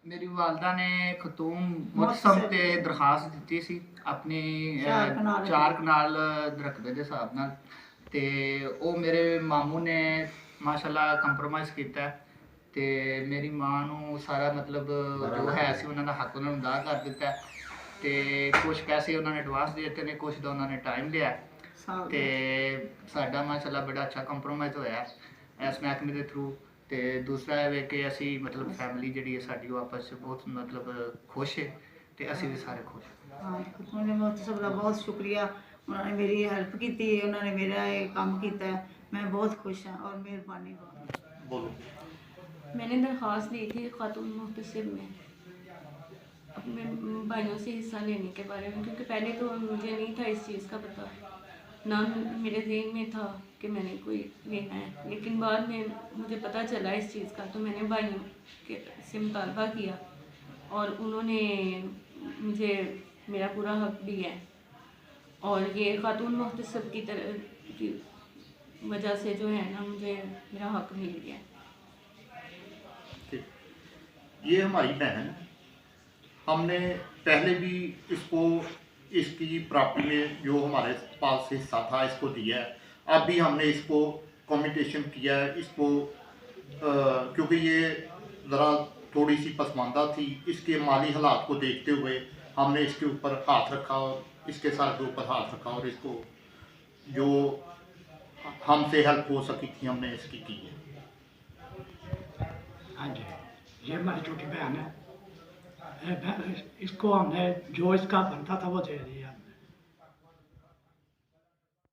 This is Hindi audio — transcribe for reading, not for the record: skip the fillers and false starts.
मेरी वालदा ने खतूम मुतसम ते दरखास्त दी सी अपनी चार कनाल रकबे के हिसाब नाल ते ओ मेरे मामू ने माशाल्लाह कंप्रोमाइज़ कीता ते मेरी मां नूं सारा मतलब जो है सी उन्हां दा हक उन्हां नूं अदा कर दित्ता ते कुछ पैसे उन्होंने एडवांस दे दित्ते ने कुछ दा उन्होंने टाइम लिया ते साडा माशाल्लाह बड़ा अच्छा कंप्रोमाइज़ होया इस महकमे के थ्रू ते दूसरा है कि असी मतलब फैमिली जी है साड़ी आपस बहुत मतलब खुश है ते असी भी सारे खुश हाँ उन्होंने बहुत सबका बहुत शुक्रिया उन्होंने मेरी हेल्प की थी उन्होंने मेरा ये काम किया मैं बहुत खुश हाँ और मेहरबानी बोलो। मैंने दरख्वास्त दी थी खातून मुहतसिब में अपने भाइयों से हिस्सा लेने के बारे में, क्योंकि पहले तो मुझे नहीं था इस चीज़ का पता, ना मेरे ज़हन में था कि मैंने कोई लेना है, लेकिन बाद में मुझे पता चला इस चीज़ का, तो मैंने भाइयों के से मुतालबा किया और उन्होंने मुझे मेरा पूरा हक दिया है और ये खातून मुहतसिब की तरह की वजह से जो है ना मुझे मेरा हक मिल गया। ठीक, ये हमारी बहन, हमने पहले भी इसको इसकी प्रॉपर्टी में जो हमारे पास हिस्सा था इसको दिया है। अब भी हमने इसको कम्यूनिकेशन किया है इसको क्योंकि ये ज़रा थोड़ी सी पसमानदा थी, इसके माली हालात को देखते हुए हमने इसके ऊपर हाथ रखा और इसके सर के ऊपर हाथ रखा और इसको जो हमसे हेल्प हो सकी थी हमने इसकी की है। हाँ जी, ये हमारी छोटी बहन है। इसको हमने जो इसका बनता था वो दे दिया।